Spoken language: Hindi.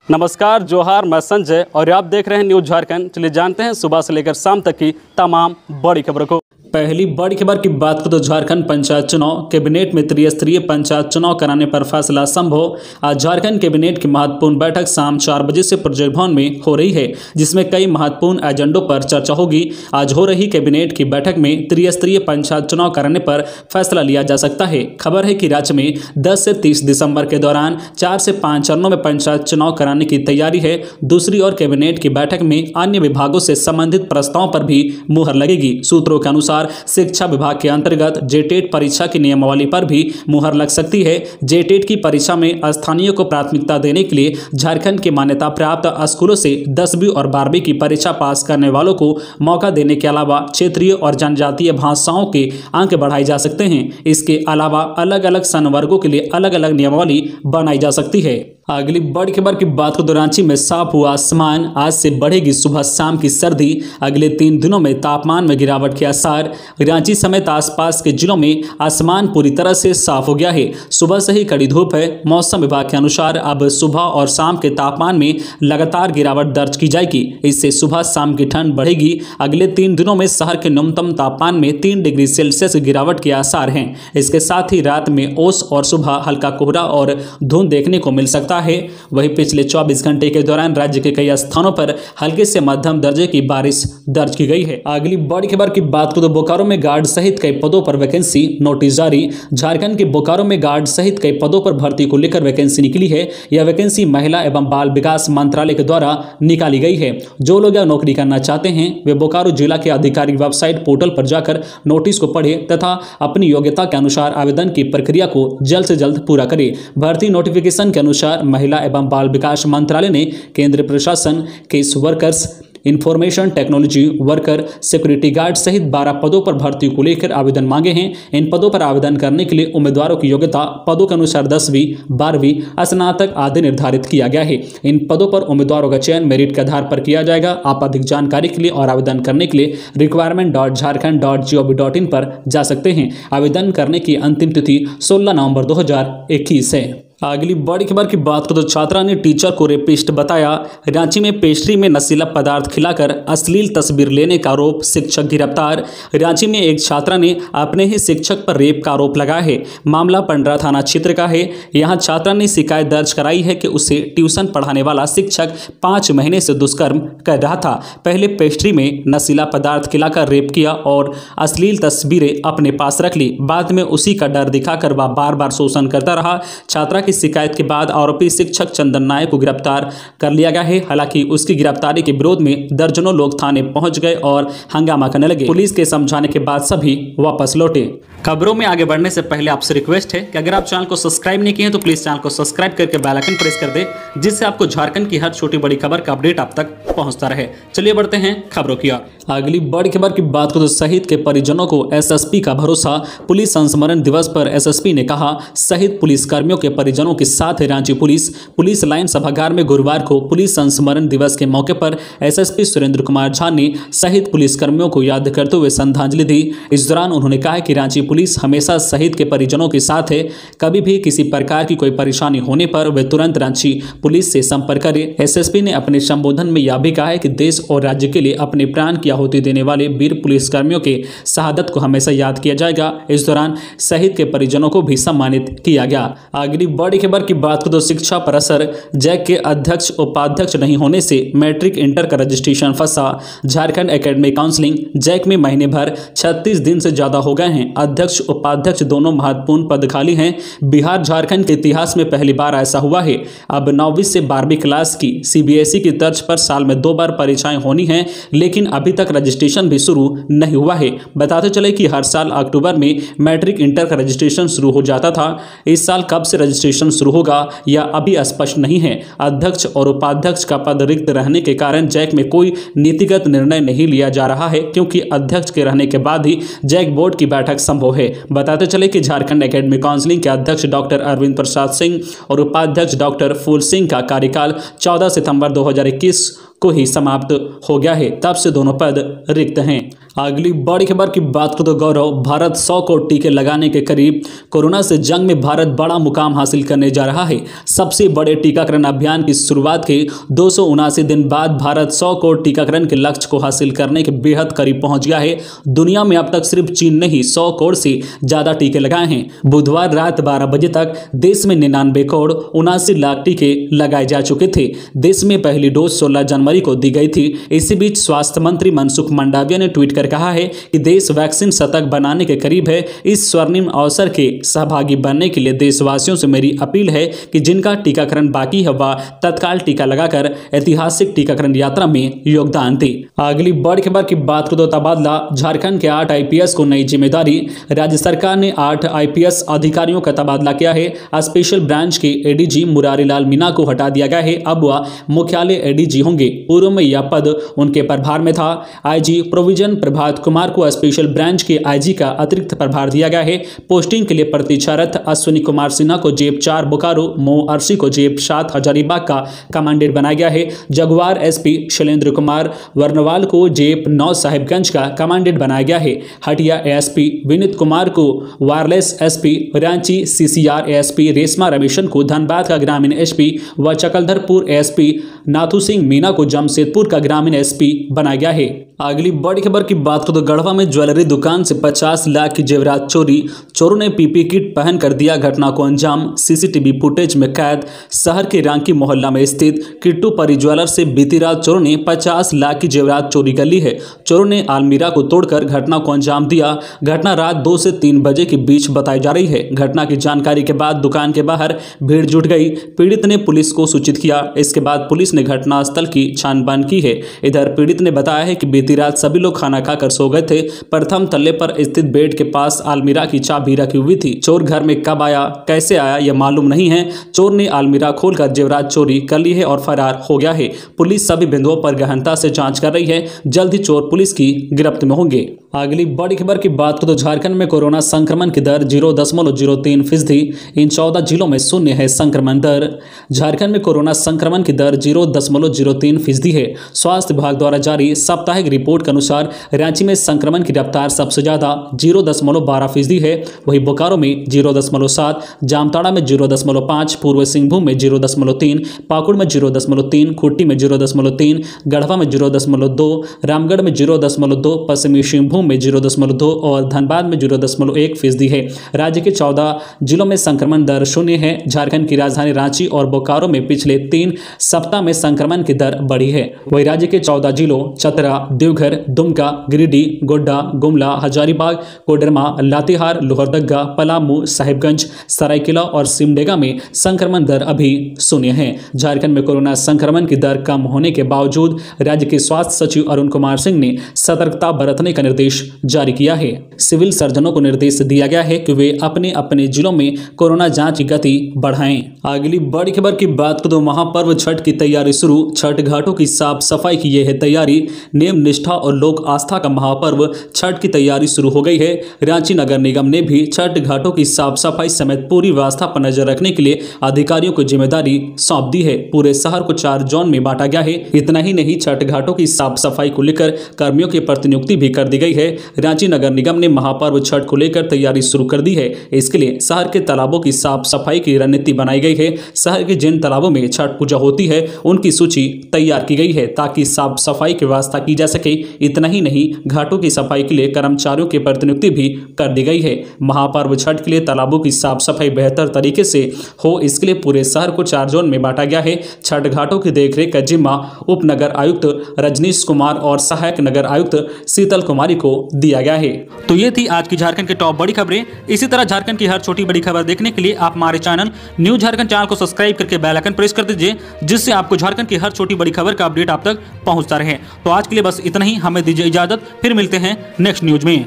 नमस्कार, जोहार, मैं संजय और आप देख रहे हैं न्यूज़ झारखंड। चलिए जानते हैं सुबह से लेकर शाम तक की तमाम बड़ी खबरों को। पहली बड़ी खबर की बात करें तो झारखंड पंचायत चुनाव, कैबिनेट में त्रिस्तरीय पंचायत चुनाव कराने पर फैसला संभव। आज झारखंड कैबिनेट की महत्वपूर्ण बैठक शाम 4 बजे से प्रोजेक्ट भवन में हो रही है, जिसमें कई महत्वपूर्ण एजेंडों पर चर्चा होगी। आज हो रही कैबिनेट की बैठक में त्रिस्तरीय पंचायत चुनाव कराने पर फैसला लिया जा सकता है। खबर है कि राज्य में 10 से 30 दिसंबर के दौरान 4 से 5 चरणों में पंचायत चुनाव कराने की तैयारी है। दूसरी ओर कैबिनेट की बैठक में अन्य विभागों से संबंधित प्रस्तावों पर भी मुहर लगेगी। सूत्रों के अनुसार शिक्षा विभाग के अंतर्गत जेटेट परीक्षा की नियमावली पर भी मुहर लग सकती है। जेटेट की परीक्षा में स्थानीय को प्राथमिकता देने के लिए झारखंड के मान्यता प्राप्त स्कूलों से 10वीं और 12वीं की परीक्षा पास करने वालों को मौका देने के अलावा क्षेत्रीय और जनजातीय भाषाओं के अंक बढ़ाए जा सकते हैं। इसके अलावा अलग अलग संवर्गों के लिए अलग अलग नियमावली बनाई जा सकती है। अगली बड़ी खबर की बात करें तो रांची में साफ हुआ आसमान, आज से बढ़ेगी सुबह शाम की सर्दी। अगले 3 दिनों में तापमान में गिरावट के आसार। रांची समेत आसपास के जिलों में आसमान पूरी तरह से साफ हो गया है। सुबह से ही कड़ी धूप है। मौसम विभाग के अनुसार अब सुबह और शाम के तापमान में लगातार गिरावट दर्ज की जाएगी। इससे सुबह शाम की ठंड बढ़ेगी। अगले 3 दिनों में शहर के न्यूनतम तापमान में 3 डिग्री सेल्सियस गिरावट के आसार हैं। इसके साथ ही रात में ओस और सुबह हल्का कोहरा और धुंध देखने को मिल सकता है। वहीं पिछले 24 घंटे के दौरान राज्य के कई स्थानों पर हल्के से मध्यम दर्जे की बारिश दर्ज की गई है। अगली बड़ी खबर की बात करें तो बोकारो में गार्ड सहित कई पदों पर वैकेंसी, नोटिस जारी। झारखंड के बोकारो में गार्ड सहित कई पदों पर भर्ती को लेकर वैकेंसी निकली है। यह वैकेंसी महिला एवं बाल विकास मंत्रालय के द्वारा निकाली गई है। जो लोग यह नौकरी करना चाहते हैं वे बोकारो जिला के आधिकारिक वेबसाइट पोर्टल पर जाकर नोटिस को पढ़े तथा अपनी योग्यता के अनुसार आवेदन की प्रक्रिया को जल्द से जल्द पूरा करे। भर्ती नोटिफिकेशन के अनुसार महिला एवं बाल विकास मंत्रालय ने केंद्रीय प्रशासन, case workers, information technology worker, security guard सहित 12 पदों पर भर्ती को लेकर आवेदन मांगे हैं। इन पदों पर आवेदन करने के लिए उम्मीदवारों की योग्यता पदों के अनुसार 10वीं, 12वीं, स्नातक आदि निर्धारित किया गया है। इन पदों पर उम्मीदवारों का चयन मेरिट के आधार पर किया जाएगा। आप अधिक जानकारी के लिए और आवेदन करने के लिए requirement.jharkhand.gov.in पर जा सकते हैं। आवेदन करने की अंतिम तिथि 16 नवंबर 2021 है। अगली बड़ी खबर की बात करें तो छात्रा ने टीचर को रेपिस्ट बताया। रांची में पेस्ट्री में नशीला पदार्थ खिलाकर अश्लील तस्वीर लेने का आरोप, शिक्षक गिरफ्तार। रांची में एक छात्रा ने अपने ही शिक्षक पर रेप का आरोप लगाया है। मामला पंडरा थाना क्षेत्र का है। यहां छात्रा ने शिकायत दर्ज कराई है कि उसे ट्यूशन पढ़ाने वाला शिक्षक 5 महीने से दुष्कर्म कर रहा था। पहले पेस्ट्री में नशीला पदार्थ खिलाकर रेप किया और अश्लील तस्वीरें अपने पास रख ली। बाद में उसी का डर दिखाकर वह बार बार शोषण करता रहा। छात्रा की शिकायत के बाद आरोपी शिक्षक चंदन नायक को गिरफ्तार कर लिया गया है। हालांकि उसकी गिरफ्तारी के विरोध में दर्जनों लोग थाने पहुंच गए और हंगामा करने लगे। पुलिस के समझाने के बाद सभी वापस लौटे। खबरों में आगे बढ़ने से पहले आपसे रिक्वेस्ट है कि अगर आप चैनल को सब्सक्राइब नहीं किए हैं तो प्लीज चैनल को सब्सक्राइब करके बेल आइकन प्रेस कर दे, जिससे आपको झारखंड की हर छोटी बड़ी खबर का अपडेट आप तक पहुंचता रहे। चलिए बढ़ते हैं खबरों की ओर। अगली बड़ी खबर की बात करें तो शहीद के परिजनों को एसएसपी का भरोसा। पुलिस संस्मरण दिवस पर एसएसपी ने कहा, शहीद पुलिसकर्मियों के परिजनों के साथ है रांची पुलिस लाइन सभागार में गुरुवार को पुलिस संस्मरण दिवस के मौके पर एसएसपी सुरेंद्र कुमार झा ने शहीद पुलिसकर्मियों को याद करते हुए श्रद्धांजलि दी। इस दौरान उन्होंने कहा कि रांची पुलिस हमेशा शहीद के परिजनों के साथ है। कभी भी किसी प्रकार की कोई परेशानी होने पर वे तुरंत रांची पुलिस से संपर्क करें। एसएसपी ने अपने संबोधन में यह भी कहा है कि देश और राज्य के लिए अपने प्राण की आहुति देने वाले वीर पुलिसकर्मियों के शहादत को हमेशा याद किया जाएगा। इस दौरान शहीद के परिजनों को भी सम्मानित किया गया। अगली बड़ी खबर की बात करें तो शिक्षा पर असर, जैक के अध्यक्ष उपाध्यक्ष नहीं होने से मैट्रिक इंटर का रजिस्ट्रेशन फंसा। झारखंड एकेडमिक काउंसिलिंग जैक में महीने भर 36 दिन से ज्यादा हो गए हैं। अध्यक्ष उपाध्यक्ष दोनों महत्वपूर्ण पद खाली हैं। बिहार झारखंड के इतिहास में पहली बार ऐसा हुआ है। अब 9वीं से 12वीं क्लास की सीबीएसई की तर्ज पर साल में 2 बार परीक्षाएं होनी हैं, लेकिन अभी तक रजिस्ट्रेशन भी शुरू नहीं हुआ है। बताते चले कि हर साल अक्टूबर में मैट्रिक इंटर का रजिस्ट्रेशन शुरू हो जाता था। इस साल कब से रजिस्ट्रेशन शुरू होगा यह अभी स्पष्ट नहीं है। अध्यक्ष और उपाध्यक्ष का पद रिक्त रहने के कारण जैक में कोई नीतिगत निर्णय नहीं लिया जा रहा है, क्योंकि अध्यक्ष के रहने के बाद ही जैक बोर्ड की बैठक संभव है। बताते चले कि झारखंड एकेडमिक काउंसिलिंग के अध्यक्ष डॉक्टर अरविंद प्रसाद सिंह और उपाध्यक्ष डॉक्टर फूल सिंह का कार्यकाल 14 सितंबर 2021 को ही समाप्त हो गया है, तब से दोनों पद रिक्त हैं। अगली बड़ी खबर की बात करें तो गौरव, भारत 100 करोड़ टीके लगाने के करीब। कोरोना से जंग में भारत बड़ा मुकाम हासिल करने जा रहा है। सबसे बड़े टीकाकरण अभियान की शुरुआत के 279 दिन बाद भारत 100 करोड़ टीकाकरण के लक्ष्य को हासिल करने के बेहद करीब पहुंच गया है। दुनिया में अब तक सिर्फ चीन ने ही 100 करोड़ से ज्यादा टीके लगाए हैं। बुधवार रात 12 बजे तक देश में 99 करोड़ 79 लाख टीके लगाए जा चुके थे। देश में पहली डोज 16 जनवरी को दी गई थी। इसी बीच स्वास्थ्य मंत्री मनसुख मंडाविया ने ट्वीट कर कहा है कि देश वैक्सीन शतक बनाने के करीब है। इस स्वर्णिम अवसर के सहभागी बनने के लिए देशवासियों से मेरी अपील है कि जिनका टीकाकरण बाकी है वह तत्काल टीका लगाकर ऐतिहासिक टीकाकरण यात्रा में योगदान दे। अगली बड़ी खबर की बात करें तो तबादला, झारखंड के 8 IPS को नई जिम्मेदारी। राज्य सरकार ने 8 IPS अधिकारियों का तबादला किया है। स्पेशल ब्रांच के ADG मुरारीलाल मीणा को हटा दिया गया है। अब वह मुख्यालय ADG होंगे। पूर्व में यह पद उनके प्रभार में था। IG प्रोविजन प्रभात कुमार को स्पेशल ब्रांच के IG का अतिरिक्त प्रभार दिया गया है। पोस्टिंग के लिए प्रतीक्षारत अश्विनी कुमार सिन्हा को जेब 4 बोकारो, मो अर्शी को जेब 7 हजारीबाग का कमांडेंट बनाया गया है। जगुआर SP शैलेंद्र कुमार वर्णवाल को जेब 9 साहिबगंज का कमांडेंट बनाया गया है। हटिया ASP विनीत कुमार को wireless SP, Ranchi CCR ASP Reshma Rameshan को धनबाद का ग्रामीण SP व चकलधरपुर ASP नाथू सिंह मीना को जमशेदपुर का ग्रामीण SP बनाया गया है। अगली बड़ी खबर की बात करें तो गढ़वा में ज्वेलरी दुकान से 50 लाख की जेवरात चोरी। चोरों ने PPE किट पहन कर दिया घटना को अंजाम। CCTV फुटेज में कैद। शहर के रांकी मोहल्ला में स्थित किट्टू परी ज्वेलर से बीती रात चोरों ने 50 लाख की जेवरात चोरी कर ली है। चोरों ने अलमीरा को तोड़कर घटना को अंजाम दिया। घटना रात 2 से 3 बजे के बीच बताई जा रही है। घटना की जानकारी के बाद दुकान के बाहर भीड़ जुट गई। पीड़ित ने पुलिस को सूचित किया। इसके बाद पुलिस ने घटनास्थल की छानबीन की है। इधर पीड़ित ने बताया है कि बीती रात सभी लोग खाना खाकर सो गए थे। प्रथम तल्ले पर स्थित बेड के पास अलमीरा की चाबी रखी हुई थी। चोर घर में कब आया, कैसे आया यह मालूम नहीं है। चोर ने अलमीरा खोलकर जेवरात चोरी कर ली है और फरार हो गया है। पुलिस सभी बिंदुओं पर गहनता से जांच कर रही है। जल्द ही चोर पुलिस की गिरफ्त में होंगे। अगली बड़ी खबर की बात करें तो झारखंड में कोरोना संक्रमण की दर 0.03%। इन 14 जिलों में शून्य है संक्रमण दर। झारखंड में कोरोना संक्रमण की दर 0.03% है। स्वास्थ्य विभाग द्वारा जारी साप्ताहिक रिपोर्ट के अनुसार रांची में संक्रमण की रफ्तार सबसे ज्यादा 0.12% है। वहीं बोकारो में 0.7, जामताड़ा में 0.5, पूर्व सिंहभूम में 0.3, पाकुड़ में 0.3, खूंटी में 0.3, गढ़वा में 0.2, रामगढ़ में 0.2, पश्चिमी सिंहभूम में 0.2 और धनबाद में 0.1% है। राज्य के 14 जिलों में संक्रमण दर शून्य है। झारखंड की राजधानी रांची और बोकारो में पिछले 3 सप्ताह में संक्रमण की दर बढ़ी है। वहीं राज्य के 14 जिलों चतरा, देवघर, दुमका, गिरिडीह, गोड्डा, गुमला, हजारीबाग, कोडरमा, लातेहार, लोहरदगा, पलामू, साहिबगंज, सरायकेला और सिमडेगा में संक्रमण दर अभी शून्य है। झारखंड में कोरोना संक्रमण की दर कम होने के बावजूद राज्य के स्वास्थ्य सचिव अरुण कुमार सिंह ने सतर्कता बरतने का निर्देश जारी किया है। सिविल सर्जनों को निर्देश दिया गया है कि वे अपने अपने जिलों में कोरोना जांच की गति बढ़ाएं। अगली बड़ी खबर की बात करें तो महापर्व छठ की तैयारी शुरू। छठ घाटों की साफ सफाई की यह है तैयारी। नेम निष्ठा और लोक आस्था का महापर्व छठ की तैयारी शुरू हो गई है। रांची नगर निगम ने भी छठ घाटों की साफ सफाई समेत पूरी व्यवस्था पर नजर रखने के लिए अधिकारियों को जिम्मेदारी सौंप दी है। पूरे शहर को 4 जोन में बांटा गया है। इतना ही नहीं, छठ घाटों की साफ सफाई को लेकर कर्मियों की प्रतिनियुक्ति भी कर दी गई है। रांची नगर निगम ने महापर्व छठ को लेकर तैयारी शुरू कर दी है। इसके लिए शहर के तालाबों की साफ सफाई की रणनीति बनाई गई है। शहर के जिन तालाबों में छठ पूजा होती है उनकी सूची तैयार की गई है ताकि साफ सफाई की व्यवस्था की जा सके। इतना ही नहीं, घाटों की सफाई के लिए कर्मचारियों की प्रतिनियुक्ति भी कर दी गई है। महापर्व छठ के लिए तालाबों की साफ सफाई बेहतर तरीके से हो, इसके लिए पूरे शहर को 4 जोन में बांटा गया है। छठ घाटों की देखरेख का जिम्मा उप नगर आयुक्त रजनीश कुमार और सहायक नगर आयुक्त शीतल कुमारी को दिया गया है। तो ये थी आज की झारखंड की टॉप बड़ी खबरें। इसी तरह झारखंड की हर छोटी बड़ी खबर देखने के लिए आप हमारे चैनल न्यूज झारखंड चैनल को सब्सक्राइब करके बेल आइकन प्रेस कर दीजिए, जिससे आपको झारखंड की हर छोटी बड़ी खबर का अपडेट आप तक पहुंचता रहे। तो आज के लिए बस इतना ही, हमें दीजिए इजाजत, फिर मिलते हैं नेक्स्ट न्यूज में।